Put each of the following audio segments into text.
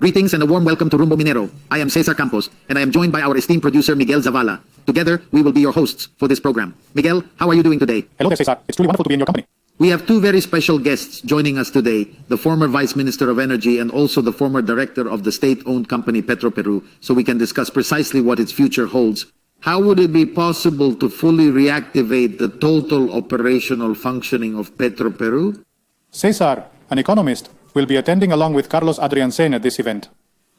Greetings and a warm welcome to Rumbo Minero. I am Cesar Campos, and I am joined by our esteemed producer Miguel Zavala. Together, we will be your hosts for this program. Miguel, how are you doing today? Hello there, Cesar. It's truly wonderful to be in your company. We have two very special guests joining us today, the former Vice Minister of Energy and also the former Director of the state-owned company Petroperú, so we can discuss precisely what its future holds. How would it be possible to fully reactivate the total operational functioning of Petroperú? Cesar, an economist, will be attending along with Carlos Adrianzén at this event,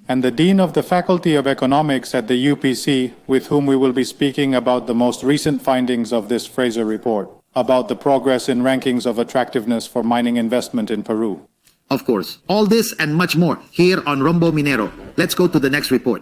and the Dean of the Faculty of Economics at the UPC, with whom we will be speaking about the most recent findings of this Fraser report, about the progress in rankings of attractiveness for mining investment in Peru. Of course. All this and much more here on Rumbo Minero. Let's go to the next report.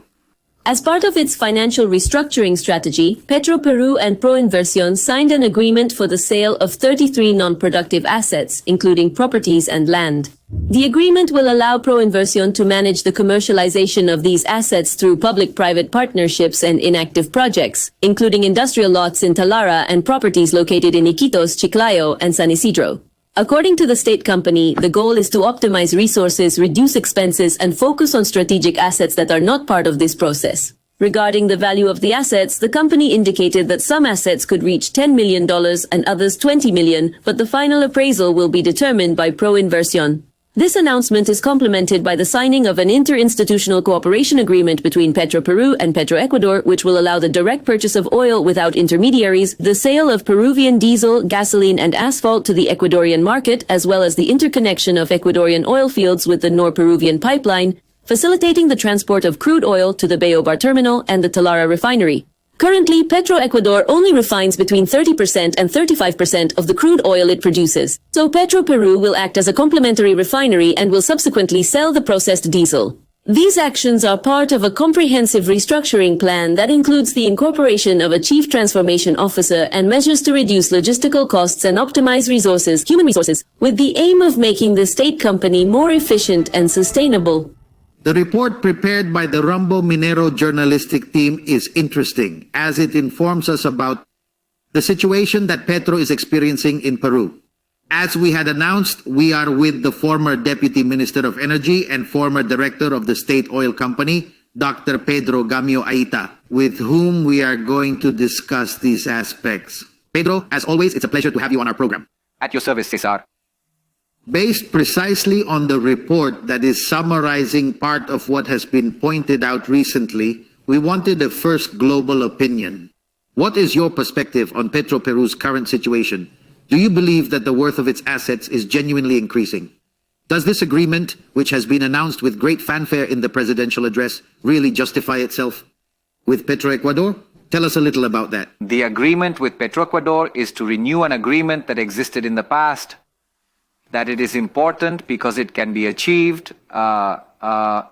As part of its financial restructuring strategy, Petroperú and Proinversión signed an agreement for the sale of 33 non-productive assets, including properties and land. The agreement will allow Proinversión to manage the commercialization of these assets through public-private partnerships and inactive projects, including industrial lots in Talara and properties located in Iquitos, Chiclayo, and San Isidro. According to the state company, the goal is to optimize resources, reduce expenses, and focus on strategic assets that are not part of this process. Regarding the value of the assets, the company indicated that some assets could reach $10 million and others $20 million, but the final appraisal will be determined by Proinversión. This announcement is complemented by the signing of an interinstitutional cooperation agreement between Petroperú and Petroecuador, which will allow the direct purchase of oil without intermediaries, the sale of Peruvian diesel, gasoline, and asphalt to the Ecuadorian market, as well as the interconnection of Ecuadorian oil fields with the Nor-Peruvian pipeline, facilitating the transport of crude oil to the Bayobar terminal and the Talara refinery. Currently, Petroecuador only refines between 30% and 35% of the crude oil it produces, so Petroperú will act as a complementary refinery and will subsequently sell the processed diesel. These actions are part of a comprehensive restructuring plan that includes the incorporation of a chief transformation officer and measures to reduce logistical costs and optimize human resources, with the aim of making the state company more efficient and sustainable. The report prepared by the Rumbo Minero journalistic team is interesting, as it informs us about the situation that Petro is experiencing in Peru. As we had announced, we are with the former Deputy Minister of Energy and former Director of the State Oil Company, Dr. Pedro Gamio, with whom we are going to discuss these aspects. Pedro, as always, it's a pleasure to have you on our program. At your service, Cesar. Based precisely on the report that is summarizing part of what has been pointed out recently, we wanted a first global opinion. What is your perspective on Petroperú's current situation? Do you believe that the worth of its assets is genuinely increasing? Does this agreement, which has been announced with great fanfare in the presidential address, really justify itself? With Petroecuador? Tell us a little about that. The agreement with Petroecuador is to renew an agreement that existed in the past, that it is important because it can be achieved. The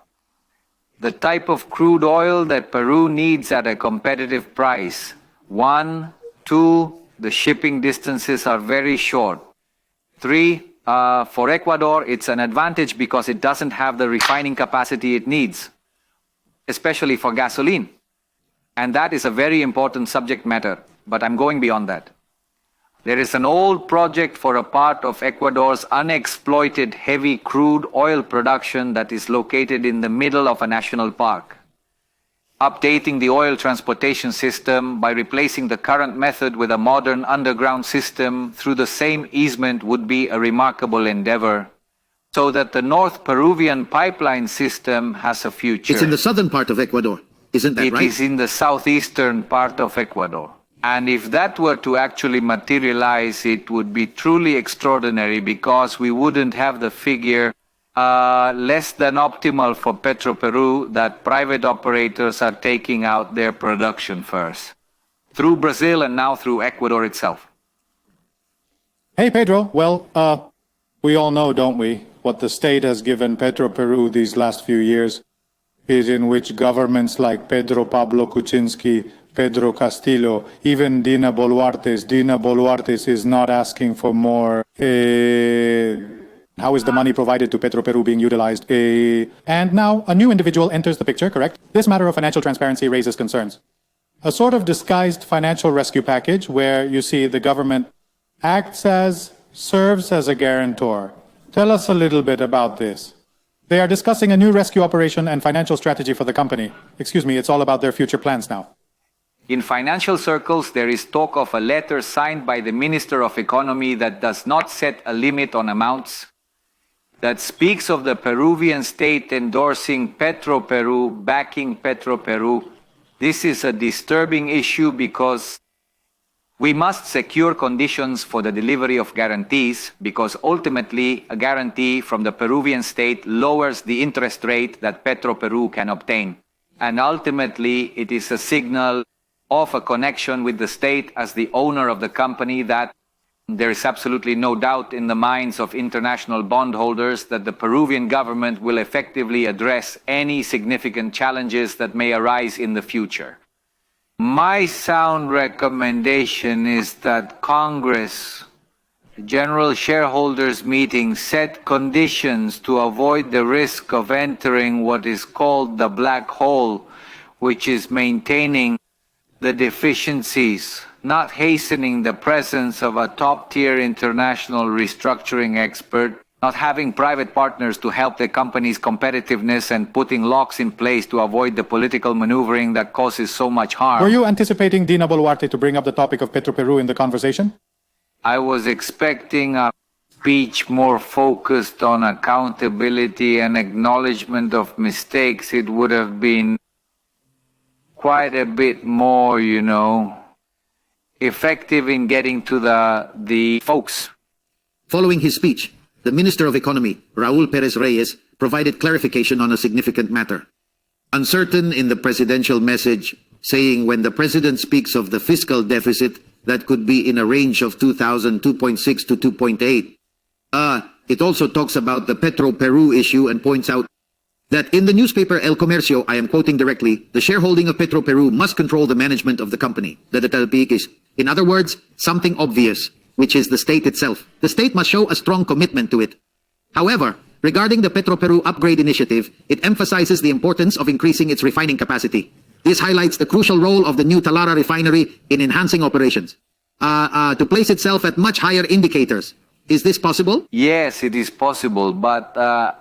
type of crude oil that Peru needs at a competitive price. 1, 2, the shipping distances are very short. 3, for Ecuador, it's an advantage because it doesn't have the refining capacity it needs, especially for gasoline. And that is a very important subject matter, but I'm going beyond that. There is an old project for a part of Ecuador's unexploited heavy crude oil production that is located in the middle of a national park. Updating the oil transportation system by replacing the current method with a modern underground system through the same easement would be a remarkable endeavor, so that the North Peruvian pipeline system has a future. It's in the southern part of Ecuador, isn't that right? It is in the southeastern part of Ecuador. And if that were to actually materialize, it would be truly extraordinary because we wouldn't have the figure less than optimal for Petroperú that private operators are taking out their production first, through Brazil and now through Ecuador itself. Hey, Pedro. Well, we all know, don't we, what the state has given Petroperú these last few years, is in which governments like Pedro Pablo Kuczynski, Pedro Castillo, even Dina Boluarte's is not asking for more. How is the money provided to Petroperú being utilized? And now a new individual enters the picture, correct? This matter of financial transparency raises concerns. A sort of disguised financial rescue package where you see the government serves as a guarantor. Tell us a little bit about this. They are discussing a new rescue operation and financial strategy for the company. Excuse me, it's all about their future plans now. In financial circles, there is talk of a letter signed by the Minister of Economy that does not set a limit on amounts, that speaks of the Peruvian state endorsing Petroperú, backing Petroperú. This is a disturbing issue because we must secure conditions for the delivery of guarantees, because ultimately a guarantee from the Peruvian state lowers the interest rate that Petroperú can obtain. And ultimately it is a signal of a connection with the state as the owner of the company that there is absolutely no doubt in the minds of international bondholders that the Peruvian government will effectively address any significant challenges that may arise in the future. My sound recommendation is that Congress, the General Shareholders Meeting, set conditions to avoid the risk of entering what is called the black hole, which is maintaining the deficiencies, not hastening the presence of a top-tier international restructuring expert, not having private partners to help the company's competitiveness, and putting locks in place to avoid the political maneuvering that causes so much harm. Were you anticipating Dina Boluarte to bring up the topic of Petroperú in the conversation? I was expecting a speech more focused on accountability and acknowledgement of mistakes. It would have been quite a bit more, effective in getting to the folks. Following his speech, the Minister of Economy, Raul Perez Reyes, provided clarification on a significant matter. Uncertain in the presidential message, saying when the president speaks of the fiscal deficit that could be in a range of 2.6 to 2.8, it also talks about the Petroperú issue and points out that in the newspaper El Comercio, I am quoting directly, the shareholding of Petroperú must control the management of the company. In other words, something obvious, which is the state itself. The state must show a strong commitment to it. However, regarding the Petroperú upgrade initiative, it emphasizes the importance of increasing its refining capacity. This highlights the crucial role of the new Talara refinery in enhancing operations, to place itself at much higher indicators. Is this possible? Yes, it is possible, but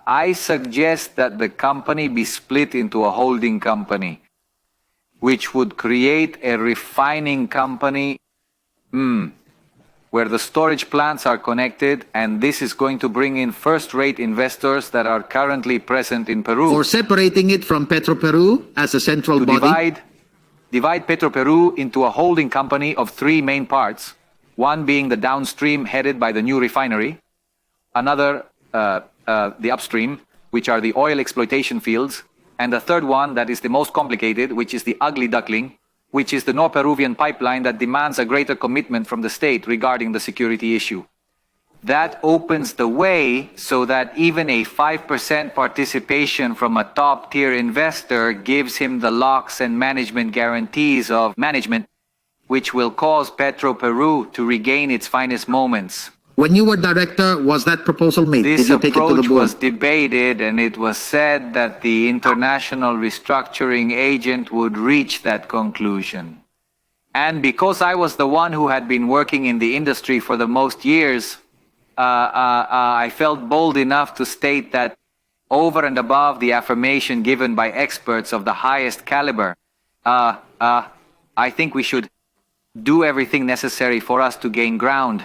I suggest that the company be split into a holding company, which would create a refining company where the storage plants are connected, and this is going to bring in first-rate investors that are currently present in Peru. Or separating it from Petroperú as a central body? Divide Petroperú into a holding company of three main parts. One being the downstream headed by the new refinery, another the upstream, which are the oil exploitation fields, and the third one that is the most complicated, which is the ugly duckling, which is the North Peruvian pipeline that demands a greater commitment from the state regarding the security issue. That opens the way so that even a 5% participation from a top-tier investor gives him the locks and management guarantees of management, which will cause Petroperú to regain its finest moments. When you were director, was that proposal made? This Did you take it to the approach board? was debated, and it was said that the international restructuring agent would reach that conclusion. And because I was the one who had been working in the industry for the most years, I felt bold enough to state that over and above the affirmation given by experts of the highest caliber, I think we should do everything necessary for us to gain ground,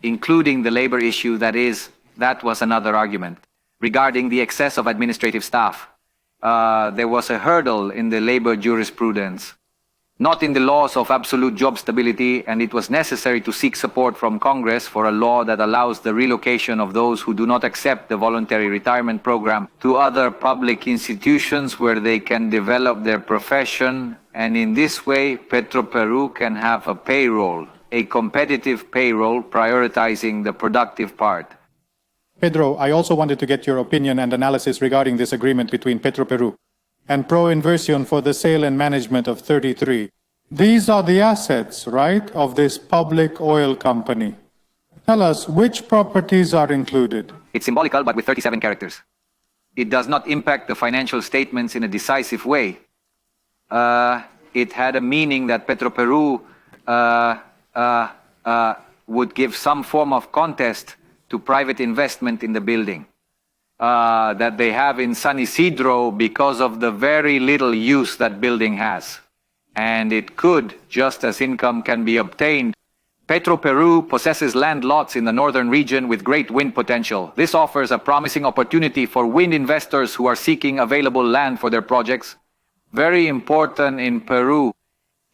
including the labor issue. That was another argument. Regarding the excess of administrative staff, there was a hurdle in the labor jurisprudence, not in the laws of absolute job stability, and it was necessary to seek support from Congress for a law that allows the relocation of those who do not accept the voluntary retirement program to other public institutions where they can develop their profession, and in this way Petroperú can have a payroll, a competitive payroll prioritizing the productive part. Pedro, I also wanted to get your opinion and analysis regarding this agreement between Petroperú and Proinversión for the sale and management of 33. These are the assets, right, of this public oil company. Tell us, which properties are included? It's symbolical, but with 37 characters. It does not impact the financial statements in a decisive way. It had a meaning that Petroperú would give some form of contest to private investment in the building. that they have in San Isidro because of the very little use that building has. And it could, just as income can be obtained. Petroperú possesses land lots in the northern region with great wind potential. This offers a promising opportunity for wind investors who are seeking available land for their projects. Very important in Peru.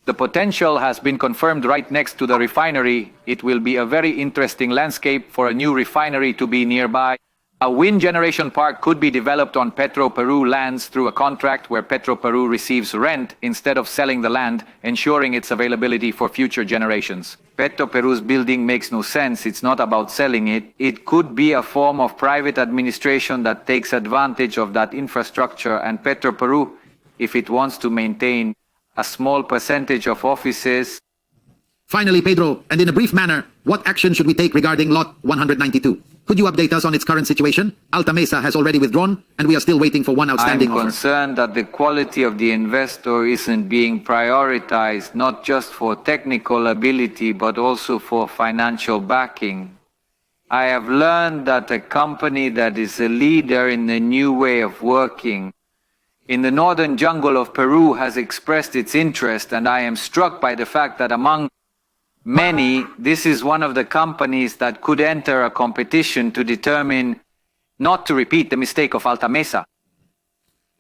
The potential has been confirmed right next to the refinery. It will be a very interesting landscape for a new refinery to be nearby. A wind generation park could be developed on Petroperú lands through a contract where Petroperú receives rent instead of selling the land, ensuring its availability for future generations. Petroperú's building makes no sense. It's not about selling it. It could be a form of private administration that takes advantage of that infrastructure, and Petroperú, if it wants to maintain a small percentage of offices. Finally, Pedro, and in a brief manner, what action should we take regarding Lot 192? Could you update us on its current situation? Alta Mesa has already withdrawn, and we are still waiting for one outstanding offer. I'm concerned that the quality of the investor isn't being prioritized, not just for technical ability, but also for financial backing. I have learned that a company that is a leader in the new way of working in the northern jungle of Peru has expressed its interest, and I am struck by the fact that among many, this is one of the companies that could enter a competition to determine not to repeat the mistake of Alta Mesa.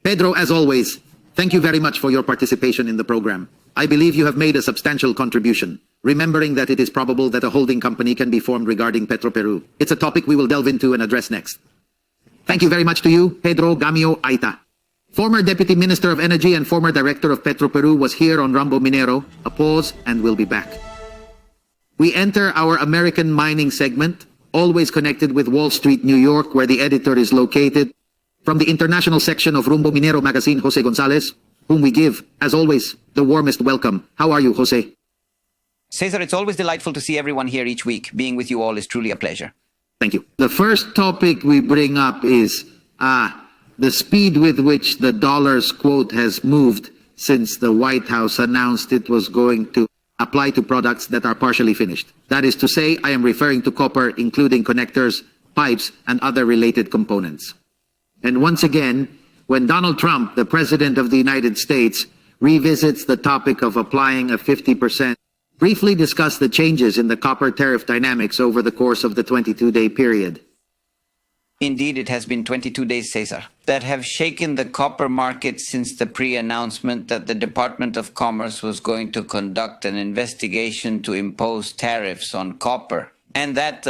Pedro, as always, thank you very much for your participation in the program. I believe you have made a substantial contribution, remembering that it is probable that a holding company can be formed regarding Petroperú. It's a topic we will delve into and address next. Thank you very much to you, Pedro Gamio Aita. Former Deputy Minister of Energy and former Director of Petroperú was here on Rumbo Minero. A pause and we'll be back. We enter our American mining segment, always connected with Wall Street, New York, where the editor is located. From the international section of Rumbo Minero magazine, José Gonzáles, whom we give, as always, the warmest welcome. How are you, José? Cesar, it's always delightful to see everyone here each week. Being with you all is truly a pleasure. Thank you. The first topic we bring up is the speed with which the dollar's quote has moved since the White House announced it was going to apply to products that are partially finished. That is to say, I am referring to copper, including connectors, pipes, and other related components. And once again, when Donald Trump, the President of the United States, revisits the topic of applying a 50%, briefly discuss the changes in the copper tariff dynamics over the course of the 22-day period. Indeed, it has been 22 days, Cesar, that have shaken the copper market since the pre-announcement that the Department of Commerce was going to conduct an investigation to impose tariffs on copper. And that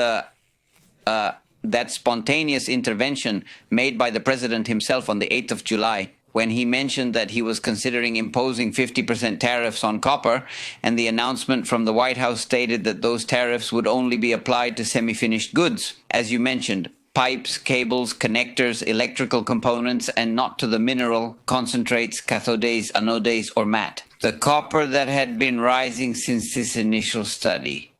spontaneous intervention made by the president himself on the 8th of July, when he mentioned that he was considering imposing 50% tariffs on copper, and the announcement from the White House stated that those tariffs would only be applied to semi-finished goods, as you mentioned, pipes, cables, connectors, electrical components, and not to the mineral, concentrates, cathodes, anodes, or matte. The copper that had been rising since this initial study.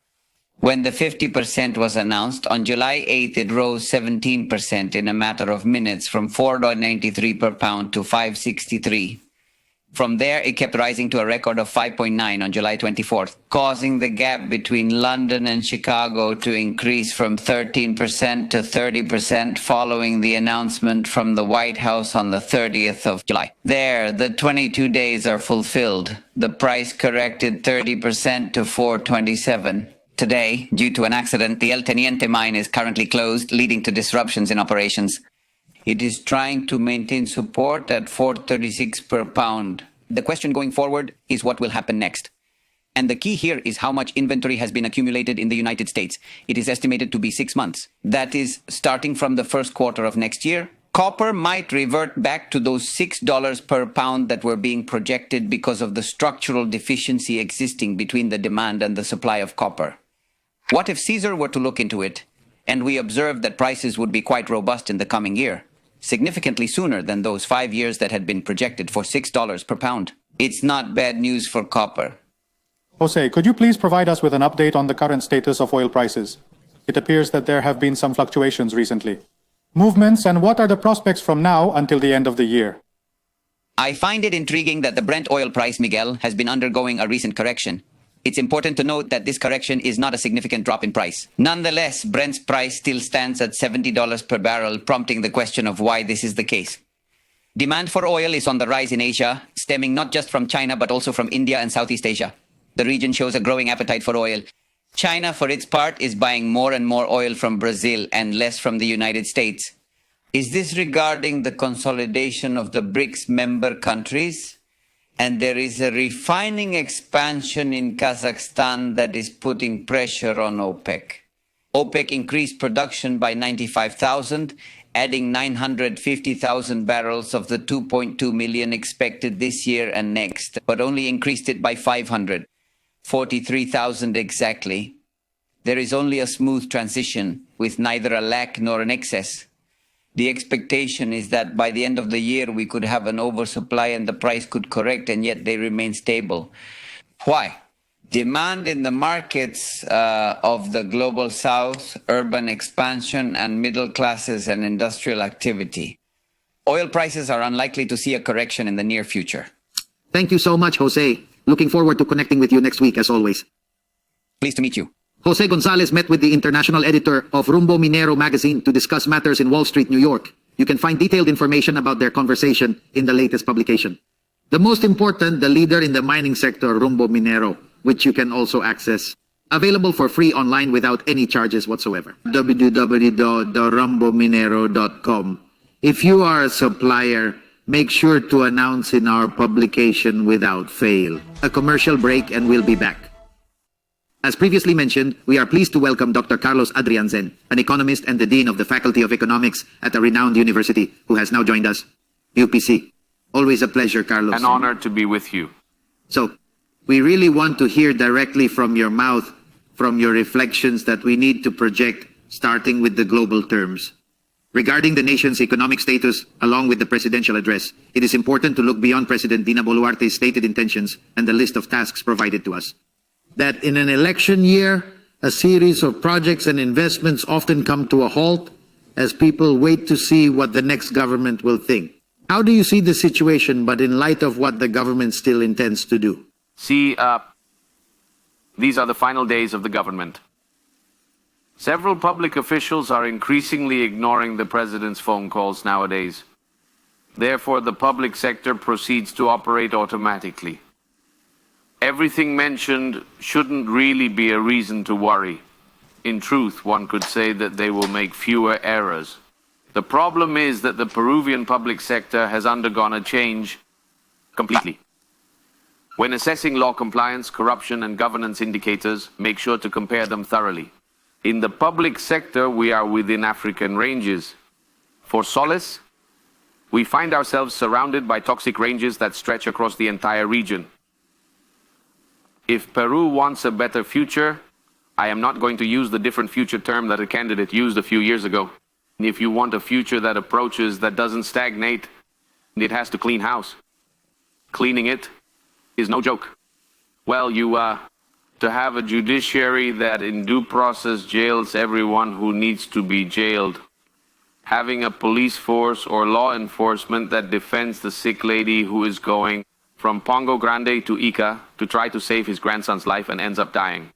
When the 50% was announced, on July 8th, it rose 17% in a matter of minutes from $4.93 per pound to $5.63. From there, it kept rising to a record of 5.9 on July 24th, causing the gap between London and Chicago to increase from 13% to 30% following the announcement from the White House on the 30th of July. There, the 22 days are fulfilled. The price corrected 30% to $4.27. Today, due to an accident, the El Teniente mine is currently closed, leading to disruptions in operations. It is trying to maintain support at $4.36 per pound. The question going forward is what will happen next. And the key here is how much inventory has been accumulated in the United States. It is estimated to be 6 months. That is, starting from the first quarter of next year, copper might revert back to those $6 per pound that were being projected because of the structural deficiency existing between the demand and the supply of copper. What if Caesar were to look into it, and we observed that prices would be quite robust in the coming year? Significantly sooner than those 5 years that had been projected for $6 per pound. It's not bad news for copper. Jose, could you please provide us with an update on the current status of oil prices? It appears that there have been some fluctuations recently. Movements, and what are the prospects from now until the end of the year? I find it intriguing that the Brent oil price, Miguel, has been undergoing a recent correction. It's important to note that this correction is not a significant drop in price. Nonetheless, Brent's price still stands at $70 per barrel, prompting the question of why this is the case. Demand for oil is on the rise in Asia, stemming not just from China but also from India and Southeast Asia. The region shows a growing appetite for oil. China, for its part, is buying more and more oil from Brazil and less from the United States. Is this regarding the consolidation of the BRICS member countries? And there is a refining expansion in Kazakhstan that is putting pressure on OPEC. OPEC increased production by 95,000, adding 950,000 barrels of the 2.2 million expected this year and next, but only increased it by 500, 43,000 exactly. There is only a smooth transition, with neither a lack nor an excess. The expectation is that by the end of the year we could have an oversupply and the price could correct, and yet they remain stable. Why? Demand in the markets of the global south, urban expansion, and middle classes and industrial activity. Oil prices are unlikely to see a correction in the near future. Thank you so much, Jose. Looking forward to connecting with you next week, as always. Pleased to meet you. Jose Gonzáles met with the international editor of Rumbo Minero magazine to discuss matters in Wall Street, New York. You can find detailed information about their conversation in the latest publication. The most important, the leader in the mining sector, Rumbo Minero, which you can also access. Available for free online without any charges whatsoever. www.rumbominero.com. If you are a supplier, make sure to announce in our publication without fail. A commercial break and we'll be back. As previously mentioned, we are pleased to welcome Dr. Carlos Adrianzén, an economist and the Dean of the Faculty of Economics at a renowned university, who has now joined us, UPC. Always a pleasure, Carlos. An honor to be with you. So, we really want to hear directly from your mouth, from your reflections that we need to project, starting with the global terms. Regarding the nation's economic status, along with the presidential address, it is important to look beyond President Dina Boluarte's stated intentions and the list of tasks provided to us. That in an election year, a series of projects and investments often come to a halt as people wait to see what the next government will think. How do you see the situation, but in light of what the government still intends to do? See, these are the final days of the government. Several public officials are increasingly ignoring the president's phone calls nowadays. Therefore, the public sector proceeds to operate automatically. Everything mentioned shouldn't really be a reason to worry. In truth, one could say that they will make fewer errors. The problem is that the Peruvian public sector has undergone a change completely. When assessing law compliance, corruption, and governance indicators, make sure to compare them thoroughly. In the public sector, we are within African ranges. For solace, we find ourselves surrounded by toxic ranges that stretch across the entire region. If Peru wants a better future, I am not going to use the different future term that a candidate used a few years ago. If you want a future that approaches, that doesn't stagnate, it has to clean house. Cleaning it is no joke. Well, to have a judiciary that in due process jails everyone who needs to be jailed. Having a police force or law enforcement that defends the sick lady who is going from Pongo Grande to Ica to try to save his grandson's life and ends up dying.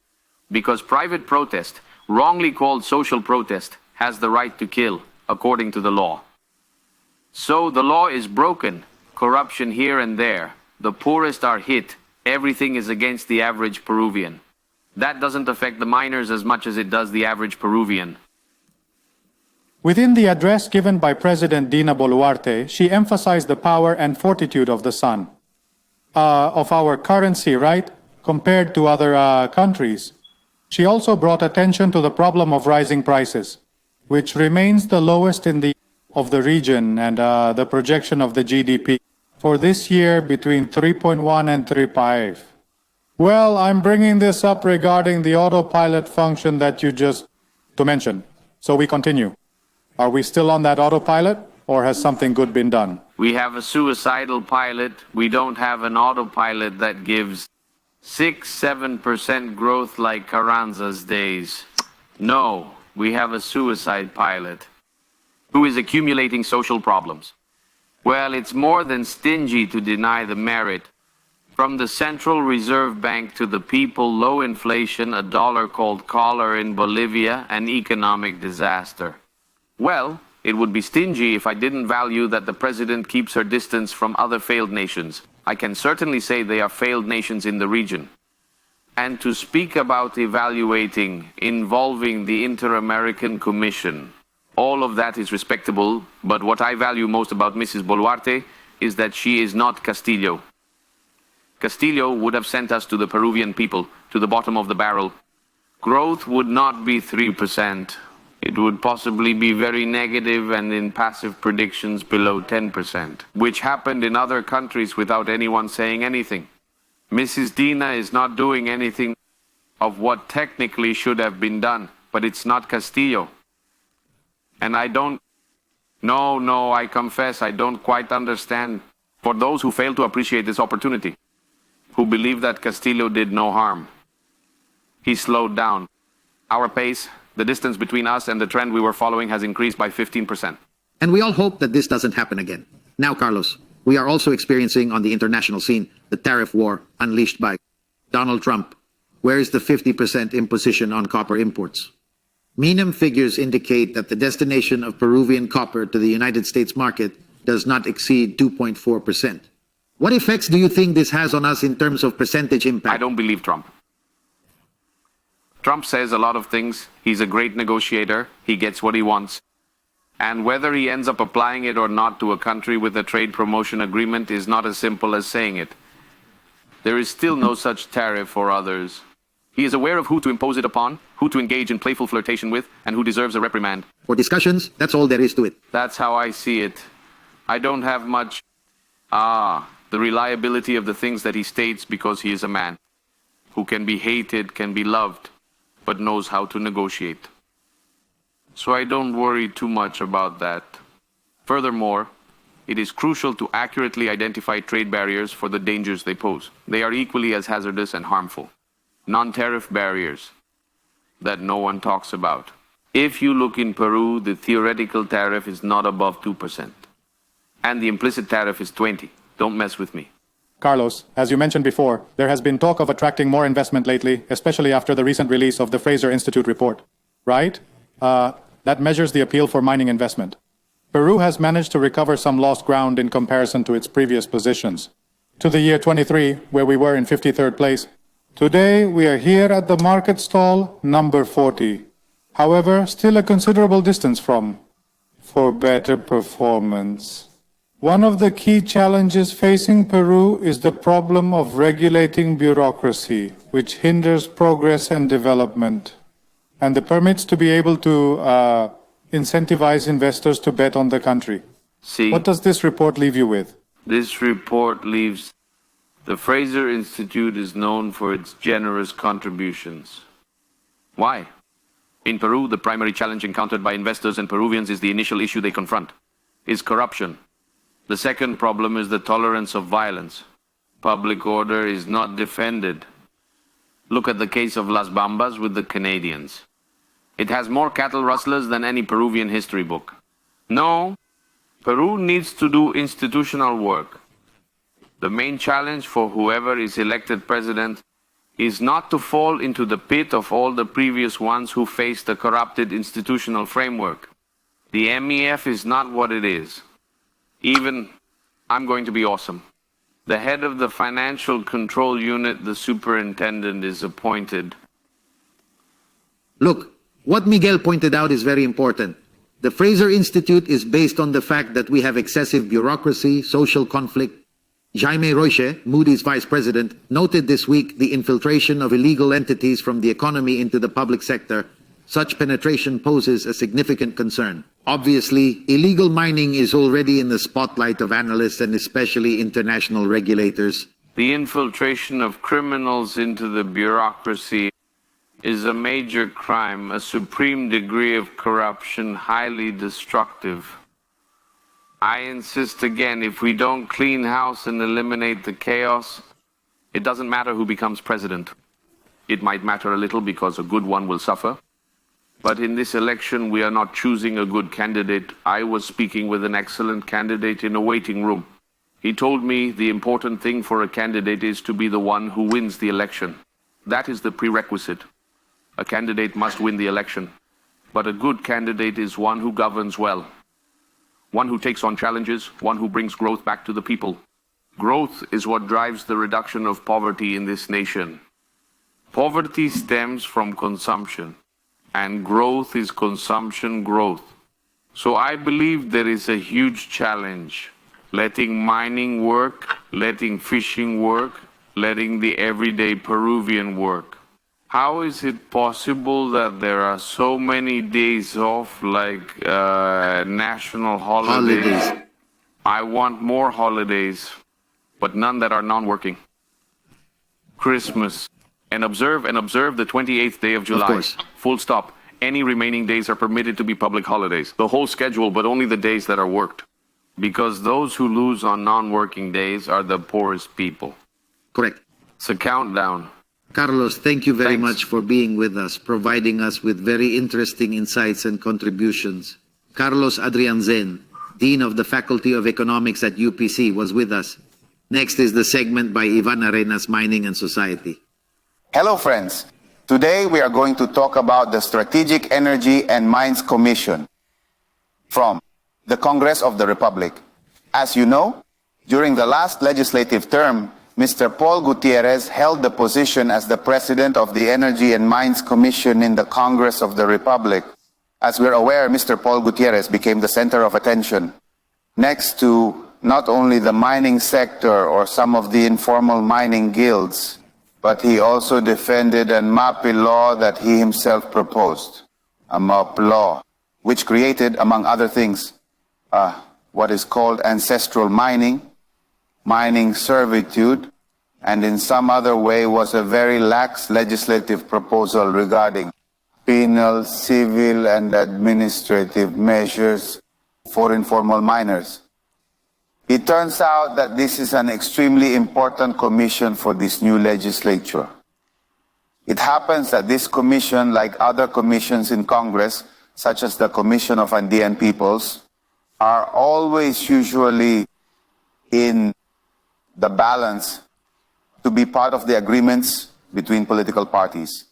Because private protest, wrongly called social protest, has the right to kill, according to the law. So the law is broken, corruption here and there, the poorest are hit, everything is against the average Peruvian. That doesn't affect the miners as much as it does the average Peruvian. Within the address given by President Dina Boluarte, she emphasized the power and fortitude of the sun. Of our currency, right, compared to other countries. She also brought attention to the problem of rising prices, which remains the lowest of the region, and the projection of the GDP for this year between 3.1 and 3.5. Well, I'm bringing this up regarding the autopilot function that you just mentioned. So we continue. Are we still on that autopilot, or has something good been done? We have a suicidal pilot. We don't have an autopilot that gives 6-7% growth like Carranza's days. No, we have a suicide pilot who is accumulating social problems. Well, it's more than stingy to deny the merit. From the Central Reserve Bank to the people, low inflation, a dollar called collar in Bolivia, an economic disaster. Well, it would be stingy if I didn't value that the president keeps her distance from other failed nations. I can certainly say they are failed nations in the region. And to speak about evaluating involving the Inter-American Commission, all of that is respectable, but what I value most about Mrs. Boluarte is that she is not Castillo. Castillo would have sent us to the Peruvian people, to the bottom of the barrel. Growth would not be 3%. It would possibly be very negative and in passive predictions below 10%, which happened in other countries without anyone saying anything. Mrs. Dina is not doing anything of what technically should have been done, but it's not Castillo. And I confess, I don't quite understand. For those who fail to appreciate this opportunity, who believe that Castillo did no harm, he slowed down. Our pace, the distance between us and the trend we were following, has increased by 15%. And we all hope that this doesn't happen again. Now, Carlos, we are also experiencing on the international scene the tariff war unleashed by Donald Trump. Where is the 50% imposition on copper imports? Minim figures indicate that the destination of Peruvian copper to the United States market does not exceed 2.4%. What effects do you think this has on us in terms of percentage impact? I don't believe Trump. Trump says a lot of things. He's a great negotiator. He gets what he wants. And whether he ends up applying it or not to a country with a trade promotion agreement is not as simple as saying it. There is still no such tariff for others. He is aware of who to impose it upon, who to engage in playful flirtation with, and who deserves a reprimand. For discussions, that's all there is to it. That's how I see it. I don't have much, the reliability of the things that he states, because he is a man who can be hated, can be loved, but knows how to negotiate. So I don't worry too much about that. Furthermore, it is crucial to accurately identify trade barriers for the dangers they pose. They are equally as hazardous and harmful. Non-tariff barriers that no one talks about. If you look in Peru, the theoretical tariff is not above 2%. And the implicit tariff is 20%. Don't mess with me. Carlos, as you mentioned before, there has been talk of attracting more investment lately, especially after the recent release of the Fraser Institute report, right? That measures the appeal for mining investment. Peru has managed to recover some lost ground in comparison to its previous positions. To the year 23, where we were in 53rd place. Today, we are here at the market stall number 40. However, still a considerable distance from for better performance. One of the key challenges facing Peru is the problem of regulating bureaucracy, which hinders progress and development, and the permits to be able to incentivize investors to bet on the country. See, what does this report leave you with? This report leaves the Fraser Institute is known for its generous contributions. Why? In Peru, the primary challenge encountered by investors and Peruvians is the initial issue they confront, is corruption. The second problem is the tolerance of violence. Public order is not defended. Look at the case of Las Bambas with the Canadians. It has more cattle rustlers than any Peruvian history book. No, Peru needs to do institutional work. The main challenge for whoever is elected president is not to fall into the pit of all the previous ones who faced a corrupted institutional framework. The MEF is not what it is. Even, I'm going to be awesome. The head of the financial control unit, the superintendent, is appointed. Look, what Miguel pointed out is very important. The Fraser Institute is based on the fact that we have excessive bureaucracy, social conflict. Jaime Roche, Moody's vice president, noted this week the infiltration of illegal entities from the economy into the public sector. Such penetration poses a significant concern. Obviously, illegal mining is already in the spotlight of analysts and especially international regulators. The infiltration of criminals into the bureaucracy is a major crime, a supreme degree of corruption, highly destructive. I insist again, if we don't clean house and eliminate the chaos, it doesn't matter who becomes president. It might matter a little because a good one will suffer. But in this election, we are not choosing a good candidate. I was speaking with an excellent candidate in a waiting room. He told me the important thing for a candidate is to be the one who wins the election. That is the prerequisite. A candidate must win the election. But a good candidate is one who governs well, one who takes on challenges, one who brings growth back to the people. Growth is what drives the reduction of poverty in this nation. Poverty stems from consumption, and growth is consumption growth. So I believe there is a huge challenge. Letting mining work, letting fishing work, letting the everyday Peruvian work. How is it possible that there are so many days off, like national holidays? I want more holidays, but none that are non-working. Christmas. And observe the 28th day of July. Of course. Full stop. Any remaining days are permitted to be public holidays. The whole schedule, but only the days that are worked. Because those who lose on non-working days are the poorest people. Correct. It's a countdown. Carlos, thank you very Thanks. much for being with us, providing us with very interesting insights and contributions. Carlos Adrianzén, Dean of the Faculty of Economics at UPC, was with us. Next is the segment by Iván Arenas, Mining and Society. Hello, friends. Today we are going to talk about the Strategic Energy and Mines Commission from the Congress of the Republic. As you know, during the last legislative term, Mr. Paul Gutierrez held the position as the President of the Energy and Mines Commission in the Congress of the Republic. As we're aware, Mr. Paul Gutierrez became the center of attention, next to not only the mining sector or some of the informal mining guilds, but he also defended a MAPI law that he himself proposed, a MAP law, which created, among other things, what is called ancestral mining, mining servitude, and in some other way was a very lax legislative proposal regarding penal, civil, and administrative measures for informal miners. It turns out that this is an extremely important commission for this new legislature. It happens that this commission, like other commissions in Congress, such as the Commission of Andean Peoples, are always usually in the balance to be part of the agreements between political parties.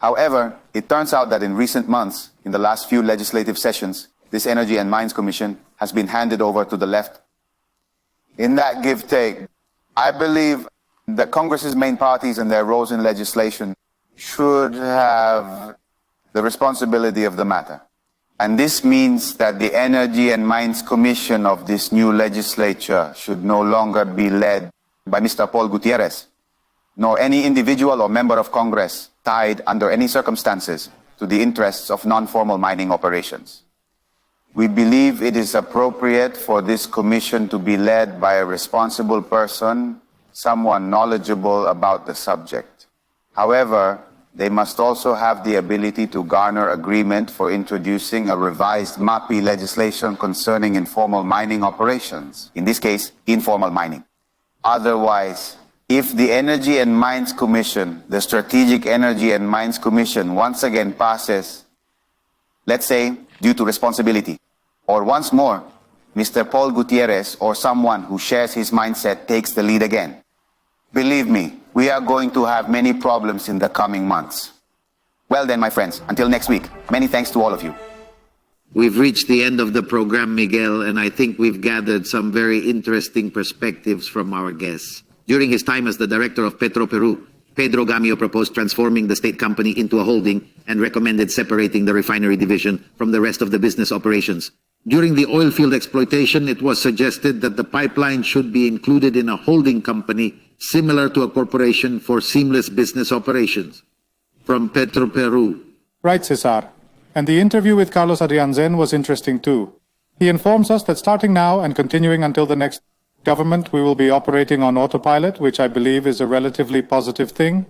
However, it turns out that in recent months, in the last few legislative sessions, this Energy and Mines Commission has been handed over to the left. In that give-take, I believe that Congress's main parties and their roles in legislation should have the responsibility of the matter. And this means that the Energy and Mines Commission of this new legislature should no longer be led by Mr. Paul Gutierrez, nor any individual or member of Congress tied under any circumstances to the interests of non-formal mining operations. We believe it is appropriate for this commission to be led by a responsible person, someone knowledgeable about the subject. However, they must also have the ability to garner agreement for introducing a revised MAPI legislation concerning informal mining operations, in this case, informal mining. Otherwise, if the Energy and Mines Commission, the Strategic Energy and Mines Commission, once again passes, let's say, due to responsibility, or once more, Mr. Paul Gutierrez or someone who shares his mindset takes the lead again, believe me, we are going to have many problems in the coming months. Well then, my friends, until next week, many thanks to all of you. We've reached the end of the program, Miguel, and I think we've gathered some very interesting perspectives from our guests. During his time as the director of Petroperú, Pedro Gamio proposed transforming the state company into a holding and recommended separating the refinery division from the rest of the business operations. During the oil field exploitation, it was suggested that the pipeline should be included in a holding company similar to a corporation for seamless business operations. From Petroperú. Right, Cesar. And the interview with Carlos Adrianzén was interesting too. He informs us that starting now and continuing until the next government, we will be operating on autopilot, which I believe is a relatively positive thing.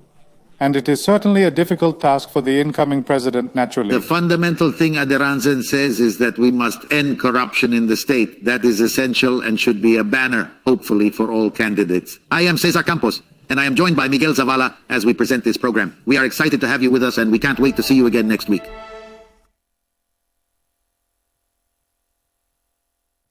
And it is certainly a difficult task for the incoming president, naturally. The fundamental thing Adrianzén says is that we must end corruption in the state. That is essential and should be a banner, hopefully, for all candidates. I am Cesar Campos, and I am joined by Miguel Zavala as we present this program. We are excited to have you with us, and we can't wait to see you again next week.